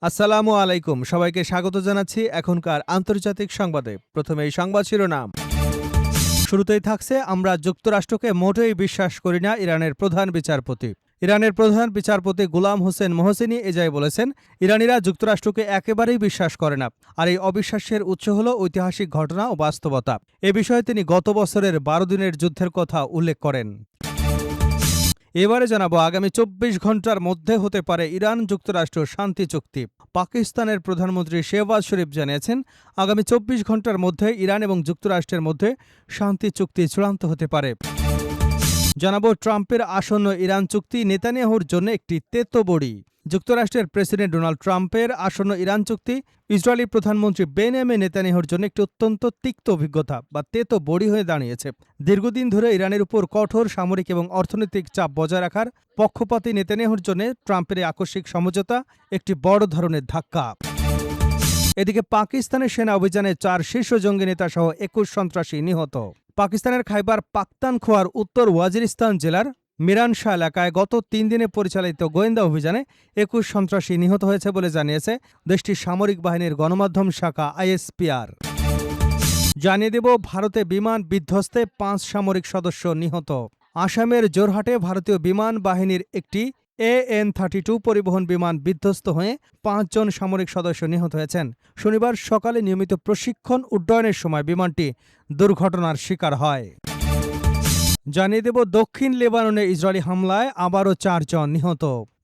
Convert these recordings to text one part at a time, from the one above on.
আসসালামু আলাইকুম, সবাইকে স্বাগত জানাচ্ছি এখনকার আন্তর্জাতিক সংবাদে। প্রথমে এই সংবাদ শিরোনাম। শুরুতেই থাকছে, আমরা যুক্তরাষ্ট্রকে মোটেই বিশ্বাস করি না, ইরানের প্রধান বিচারপতি। ইরানের প্রধান বিচারপতি গোলাম হোসেন মোহসেনি এজাই বলেছেন, ইরানিরা যুক্তরাষ্ট্রকে একেবারেই বিশ্বাস করে না, আর এই অবিশ্বাসের উৎস হল ঐতিহাসিক ঘটনা ও বাস্তবতা। এ বিষয়ে তিনি গত বছরের 12 দিনের যুদ্ধের কথা উল্লেখ করেন। এবারে জানাবো, আগামী 24 ঘন্টার মধ্যে হতে পারে ইরান যুক্তরাষ্ট্র শান্তি চুক্তি। পাকিস্তানের প্রধানমন্ত্রী শেহবাজ শরীফ জানিয়েছেন, আগামী 24 ঘন্টার মধ্যে ইরান এবং যুক্তরাষ্ট্রের মধ্যে শান্তি চুক্তি চূড়ান্ত হতে পারে। জানাবো, ট্রাম্পের আসন্ন ইরান চুক্তি নেতানিয়াহুর জন্য একটি তেতোবড়ি। যুক্তরাষ্ট্রের প্রেসিডেন্ট ডোনাল্ড ট্রাম্পের আসন্ন ইরান চুক্তি ইসরায়েলি প্রধানমন্ত্রী বেনিয়ামিন নেতানিয়াহুর জন্য একটি অত্যন্ত তিক্ত অভিজ্ঞতা বা তেতো বড়ি হয়ে দাঁড়িয়েছে। দীর্ঘদিন ধরে ইরানের উপর কঠোর সামরিক এবং অর্থনৈতিক চাপ বজায় রাখার পক্ষপাতী নেতানিয়াহুর জন্য ট্রাম্পের এই আকস্মিক সমঝোতা একটি বড় ধরনের ধাক্কা। এদিকে পাকিস্তানের সেনা অভিযানে 4 শীর্ষ জঙ্গি নেতা সহ 21 সন্ত্রাসী নিহত। পাকিস্তানের খাইবার পাখতানখোয়ার উত্তর ওয়াজিরিস্তান জেলার মিরানশাহ এলাকায় গত 3 দিনে পরিচালিত গোয়েন্দা অভিযানে 21 সন্ত্রাসী নিহত হয়েছে বলে জানিয়েছে দেশটির সামরিক বাহিনীর গণমাধ্যম শাখা ISPR। জানিয়ে দেব, ভারতে বিমান বিধ্বস্তে 5 সামরিক সদস্য নিহত। আসামের জোরহাটে ভারতীয় বিমান বাহিনীর একটি AN-32 পরিবহন বিমান বিধ্বস্ত হয়ে 5 জন সামরিক সদস্য নিহত হয়েছেন। শনিবার সকালে নিয়মিত প্রশিক্ষণ উড্ডয়নের সময় বিমানটি দুর্ঘটনার শিকার হয়। জানিয়ে দেব, দক্ষিণ লেবাননে ইসরায়েলি হামলায় আবারও 4 জন নিহত।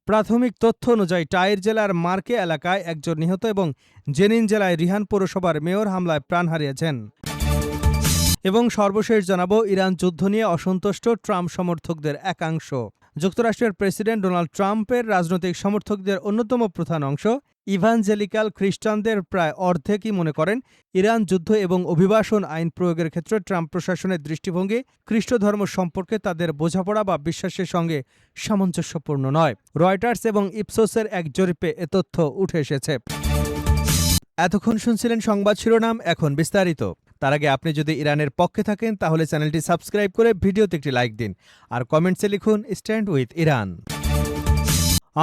প্রাথমিক তথ্য অনুযায়ী টাইর জেলার মার্কে এলাকায় 1 জন নিহত এবং জেনিন জেলায় রিহান পৌরসভার মেয়র হামলায় প্রাণ হারিয়েছেন। এবং সর্বশেষ জানাবো, ইরান যুদ্ধ নিয়ে অসন্তুষ্ট ট্রাম্প সমর্থকদের একাংশ। যুক্তরাষ্ট্রের প্রেসিডেন্ট ডোনাল্ড ট্রাম্পের রাজনৈতিক সমর্থকদের অন্যতম প্রধান অংশ ইভানজেলিক্যাল খ্রিস্টানদের প্রায় অর্ধেকই মনে করেন, ইরান যুদ্ধ এবং অভিবাসন আইন প্রয়োগের ক্ষেত্রে ট্রাম্প প্রশাসনের দৃষ্টিভঙ্গি খ্রিস্ট ধর্ম সম্পর্কে তাদের বোঝাপড়া বা বিশ্বাসের সঙ্গে সামঞ্জস্যপূর্ণ নয়। রয়টার্স এবং ইপসোসের এক জরিপে এ তথ্য উঠে এসেছে। এতক্ষণ শুনছিলেন সংবাদ শিরোনাম, এখন বিস্তারিত। তার আগে আপনি যদি ইরানের পক্ষে থাকেন তাহলে চ্যানেলটি সাবস্ক্রাইব করে ভিডিওতে একটি লাইক দিন আর কমেন্টসে লিখুন স্ট্যান্ড উইথ ইরান।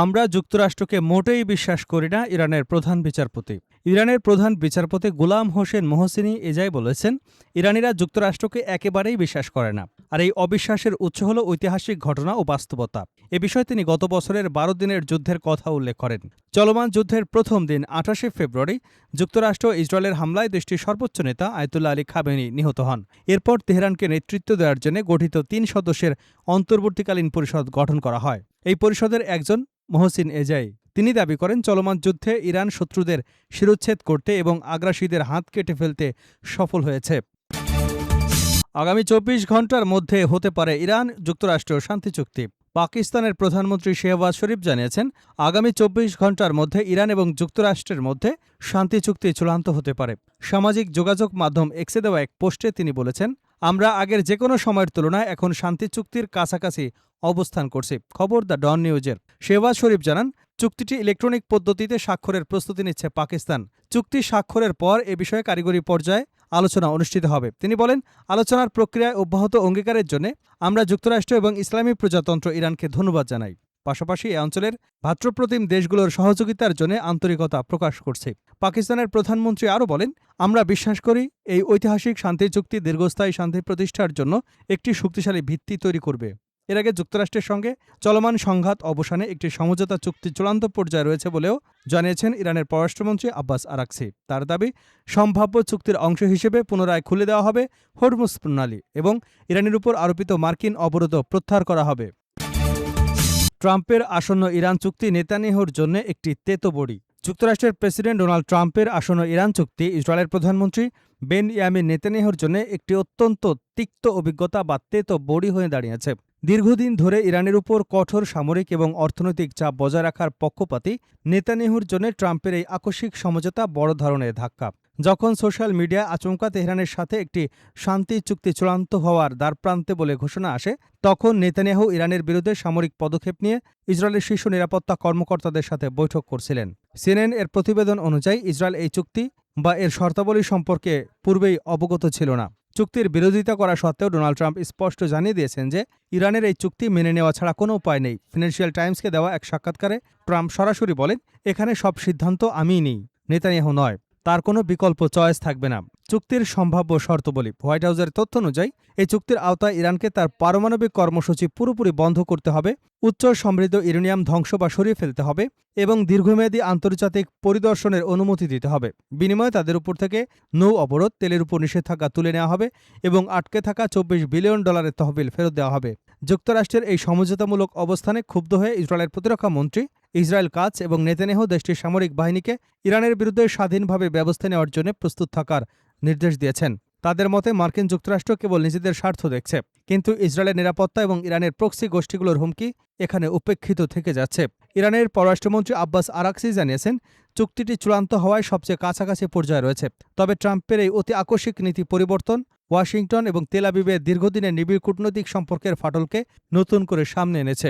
আমরা যুক্তরাষ্ট্রকে মোটেই বিশ্বাস করি না, ইরানের প্রধান বিচারপতি। ইরানের প্রধান বিচারপতি গোলাম হোসেন মোহসেনি এজাই বলেছেন, ইরানিরা যুক্তরাষ্ট্রকে একেবারেই বিশ্বাস করে না, আর এই অবিশ্বাসের উৎস হল ঐতিহাসিক ঘটনা ও বাস্তবতা। এ বিষয়ে তিনি গত বছরের 12 দিনের যুদ্ধের কথা উল্লেখ করেন। চলমান যুদ্ধের প্রথম দিন 28শে ফেব্রুয়ারি যুক্তরাষ্ট্র ইসরায়েলের হামলায় দেশটির সর্বোচ্চ নেতা আয়াতুল্লাহ আলী খামেনি নিহত হন। এরপর তেহরানকে নেতৃত্ব দেওয়ার জন্য গঠিত 3 সদস্যের অন্তর্বর্তীকালীন পরিষদ গঠন করা হয়। এই পরিষদের একজন মোহসিন এজাই। তিনি দাবি করেন, চলমান যুদ্ধে ইরান শত্রুদের শিরোচ্ছেদ করতে এবং আগ্রাসীদের হাত কেটে ফেলতে সফল হয়েছে। আগামী 24 ঘন্টার মধ্যে হতে পারে ইরান যুক্তরাষ্ট্র শান্তি চুক্তি। পাকিস্তানের প্রধানমন্ত্রী শেহবাজ শরীফ জানিয়েছেন, আগামী 24 ঘন্টার মধ্যে ইরান এবং যুক্তরাষ্ট্রের মধ্যে শান্তি চুক্তি চূড়ান্ত হতে পারে। সামাজিক যোগাযোগ মাধ্যম এক্সে দেওয়া এক পোস্টে তিনি বলেছেন, আমরা আগের যে কোনো সময়ের তুলনায় এখন শান্তি চুক্তির কাছাকাছি অবস্থান করছি। খবর দ্য ডন নিউজের। শেহবাজ শরীফ জানান, চুক্তিটি ইলেকট্রনিক পদ্ধতিতে স্বাক্ষরের প্রস্তুতি নিচ্ছে পাকিস্তান। চুক্তি স্বাক্ষরের পর এ বিষয়ে কারিগরি পর্যায়ে আলোচনা অনুষ্ঠিত হবে। তিনি বলেন, আলোচনার প্রক্রিয়ায় অব্যাহত অঙ্গীকারের জন্য আমরা যুক্তরাষ্ট্র এবং ইসলামী প্রজাতন্ত্র ইরানকে ধন্যবাদ জানাই। পাশাপাশি এ অঞ্চলের ভ্রাতৃপ্রতিম দেশগুলোর সহযোগিতার জন্য আন্তরিকতা প্রকাশ করছে। পাকিস্তানের প্রধানমন্ত্রী আরও বলেন, আমরা বিশ্বাস করি এই ঐতিহাসিক শান্তি চুক্তি দীর্ঘস্থায়ী শান্তি প্রতিষ্ঠার জন্য একটি শক্তিশালী ভিত্তি তৈরি করবে। এর আগে যুক্তরাষ্ট্রের সঙ্গে চলমান সংঘাত অবসানে একটি সমঝোতা চুক্তি চূড়ান্ত পর্যায়ে রয়েছে বলেও জানিয়েছেন ইরানের পররাষ্ট্রমন্ত্রী আব্বাস আরাকচি। তার দাবি, সম্ভাব্য চুক্তির অংশ হিসেবে পুনরায় খুলে দেওয়া হবে হরমুজ প্রণালী এবং ইরানের উপর আরোপিত মার্কিন অবরোধ প্রত্যাহার করা হবে। ট্রাম্পের আসন্ন ইরান চুক্তি নেতানিয়াহুর জন্য একটি তেতোবড়ি। যুক্তরাষ্ট্রের প্রেসিডেন্ট ডোনাল্ড ট্রাম্পের আসন্ন ইরান চুক্তি ইসরায়েলের প্রধানমন্ত্রী বেনিয়ামিন নেতানিয়াহুর জন্য একটি অত্যন্ত তিক্ত অভিজ্ঞতা বা তেতো বড়ি হয়ে দাঁড়িয়েছে। দীর্ঘদিন ধরে ইরানের উপর কঠোর সামরিক এবং অর্থনৈতিক চাপ বজায় রাখার পক্ষপাতী নেতানিয়াহুর জন্য ট্রাম্পের এই আকস্মিক সমঝোতা বড় ধরনের ধাক্কা। যখন সোশ্যাল মিডিয়ায় আচমকা তেহরানের সাথে একটি শান্তি চুক্তি চূড়ান্ত হওয়ার দ্বারপ্রান্তে বলে ঘোষণা আসে, তখন নেতানিয়াহু ইরানের বিরুদ্ধে সামরিক পদক্ষেপ নিয়ে ইসরায়েলের শীর্ষ নিরাপত্তা কর্মকর্তাদের সাথে বৈঠক করছিলেন। সিএনএন এর প্রতিবেদন অনুযায়ী ইসরায়েল এই চুক্তি বা এর শর্তাবলী সম্পর্কে পূর্বেই অবগত ছিল না। চুক্তির বিরোধিতা করা সত্ত্বেও ডোনাল্ড ট্রাম্প স্পষ্ট জানিয়ে দিয়েছেন যে ইরানের এই চুক্তি মেনে নেওয়া ছাড়া কোনো উপায় নেই। ফিনান্সিয়াল টাইমসকে দেওয়া এক সাক্ষাৎকারে ট্রাম্প সরাসরি বলেন, এখানে সব সিদ্ধান্ত আমিই নিই, নেতানিয়াহু নয়। তার কোনো বিকল্প চয়েস থাকবে না। চুক্তির সম্ভাব্য শর্তাবলী। হোয়াইট হাউসের তথ্য অনুযায়ী এই চুক্তির আওতায় ইরানকে তার পারমাণবিক কর্মসূচি পুরোপুরি বন্ধ করতে হবে, উচ্চ সমৃদ্ধ ইউরেনিয়াম ধ্বংস বা সরিয়ে ফেলতে হবে এবং দীর্ঘমেয়াদী আন্তর্জাতিক পরিদর্শনের অনুমতি দিতে হবে। বিনিময়ে তাদের উপর থেকে নৌ অবরোধ, তেলের উপর নিষেধাজ্ঞা তুলে নেওয়া হবে এবং আটকে থাকা $24 বিলিয়ন তহবিল ফেরত দেওয়া হবে। যুক্তরাষ্ট্রের এই সমঝোতামূলক অবস্থানে ক্ষুব্ধ হয়ে ইসরায়েলের প্রতিরক্ষা মন্ত্রী ইসরায়েল কাচ এবং নেতানিয়াহু দেশটির সামরিক বাহিনীকে ইরানের বিরুদ্ধে স্বাধীনভাবে ব্যবস্থা নেওয়ার জন্য প্রস্তুত থাকার নির্দেশ দিয়েছেন। তাদের মতে মার্কিন যুক্তরাষ্ট্র কেবল নিজেদের স্বার্থ দেখছে, কিন্তু ইসরায়েলের নিরাপত্তা এবং ইরানের প্রক্সি গোষ্ঠীগুলোর হুমকি এখানে উপেক্ষিত থেকে যাচ্ছে। ইরানের পররাষ্ট্রমন্ত্রী আব্বাস আরাকচি জানিয়েছেন, চুক্তিটি চূড়ান্ত হওয়ায় সবচেয়ে কাছাকাছি পর্যায়ে রয়েছে। তবে ট্রাম্পের এই অতি আকস্মিক নীতি পরিবর্তন ওয়াশিংটন এবং তেল আবিবের দীর্ঘদিনের নিবিড় কূটনৈতিক সম্পর্কের ফাটলকে নতুন করে সামনে এনেছে।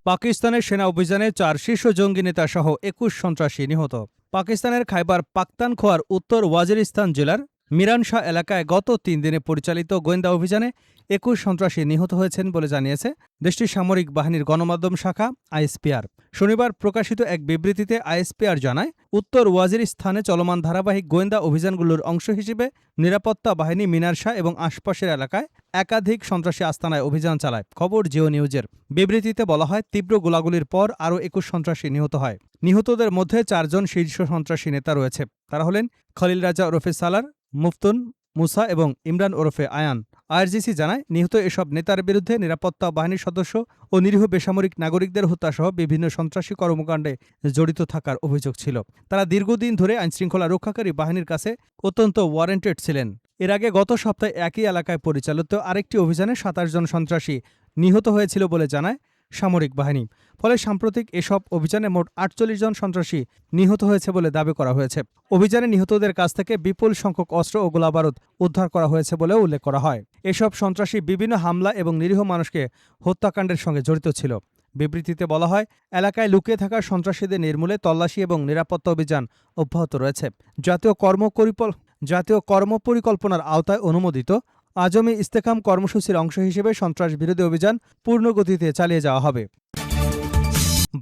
পাকিস্তানের সেনা অভিযানে 4 শীর্ষ জঙ্গি নেতাসহ 21 সন্ত্রাসী নিহত। পাকিস্তানের খাইবার পাখতানখোয়ার উত্তর ওয়াজিরিস্তান জেলার মিরান শাহ এলাকায় গত 3 দিনে পরিচালিত গোয়েন্দা অভিযানে 21 সন্ত্রাসী নিহত হয়েছেন বলে জানিয়েছে দেশটির সামরিক বাহিনীর গণমাধ্যম শাখা আইএসপিআর। শনিবার প্রকাশিত এক বিবৃতিতে আইএসপিআর জানায়, উত্তর ওয়াজিরিস্তানে চলমান ধারাবাহিক গোয়েন্দা অভিযানগুলোর অংশ হিসেবে নিরাপত্তা বাহিনী মিনার শাহ এবং আশপাশের এলাকায় একাধিক সন্ত্রাসী আস্তানায় অভিযান চালায়। খবর জিও নিউজের। বিবৃতিতে বলা হয়, তীব্র গোলাগুলির পর আরও 21 সন্ত্রাসী নিহত হয়। নিহতদের মধ্যে 4 জন শীর্ষ সন্ত্রাসী নেতা রয়েছে। তারা হলেন খলিল রাজা ওরফে সালার, মুফতুন মুসা এবং ইমরান ওরফে আয়ান। আইআরজিসি জানায়, নিহত এসব নেতার বিরুদ্ধে নিরাপত্তা বাহিনীর সদস্য ও নিরীহ বেসামরিক নাগরিকদের হত্যাসহ বিভিন্ন সন্ত্রাসী কর্মকাণ্ডে জড়িত থাকার অভিযোগ ছিল। তারা দীর্ঘদিন ধরে আইনশৃঙ্খলা রক্ষাকারী বাহিনীর কাছে অত্যন্ত ওয়ারেন্টেড ছিলেন। এর আগে গত সপ্তাহে একই এলাকায় পরিচালিত আরেকটি অভিযানে 27 জন সন্ত্রাসী নিহত হয়েছিল বলে জানায় সামরিক বাহিনী। ফলে সাম্প্রতিক এসব অভিযানে মোট 48 জন সন্ত্রাসী নিহত হয়েছে বলে দাবি করা হয়েছে। অভিযানে নিহতদের কাছ থেকে বিপুল সংখ্যক অস্ত্র ও গোলাবারুদ উদ্ধার করা হয়েছে বলেও উল্লেখ করা হয়। এসব সন্ত্রাসী বিভিন্ন হামলা এবং নিরীহ মানুষকে হত্যাকাণ্ডের সঙ্গে জড়িত ছিল। বিবৃতিতে বলা হয়, এলাকায় লুকিয়ে থাকা সন্ত্রাসীদের নির্মূলে তল্লাশি এবং নিরাপত্তা অভিযান অব্যাহত রয়েছে। জাতীয় কর্মপরিকল্পনার আওতায় অনুমোদিত আজমি ইস্তেকাম কর্মসূচির অংশ হিসেবে সন্ত্রাস বিরোধী অভিযান পূর্ণগতিতে চালিয়ে যাওয়া হবে।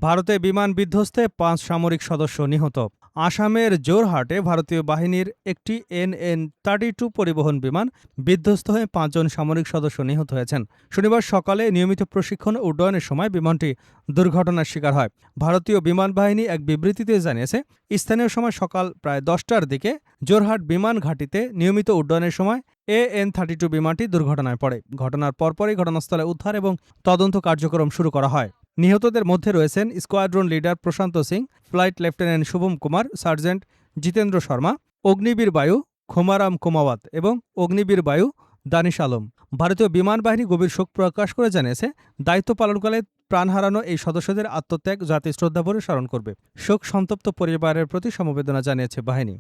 ভারতে বিমান বিধ্বস্তে 5 সামরিক সদস্য নিহত। আসামের জোরহাটে ভারতীয় বাহিনীর একটি NN-32 পরিবহন বিমান বিধ্বস্ত হয়ে 5 জন সামরিক সদস্য নিহত হয়েছেন। শনিবার সকালে নিয়মিত প্রশিক্ষণ ও উড্ডয়নের সময় বিমানটি দুর্ঘটনার শিকার হয়। ভারতীয় বিমান বাহিনী এক বিবৃতিতে জানিয়েছে, স্থানীয় সময় সকাল প্রায় 10টার দিকে জোরহাট বিমান ঘাঁটিতে নিয়মিত উড্ডয়নের সময় AN-32 বিমানটি দুর্ঘটনায় পড়ে। ঘটনার পরপরই ঘটনাস্থলে উদ্ধার এবং তদন্ত কার্যক্রম শুরু করা হয়। নিহতদের মধ্যে রয়েছেন squadron leader Prashant Singh, flight lieutenant Shubham Kumar, sergeant Jitendra Sharma, Agniveer Vayu Khomaram কুমাওয়াত এবং অগ্নিবীর বায়ু দানিশ আলম। ভারতীয় বিমান বাহিনী গভীর শোক প্রকাশ করে জানিয়েছে, দায়িত্ব পালনকালে প্রাণ হারানো এই সদস্যদের আত্মত্যাগ জাতি শ্রদ্ধাভরে স্মরণ করবে। শোক সন্তপ্ত পরিবারের প্রতি সমবেদনা জানিয়েছে বাহিনী।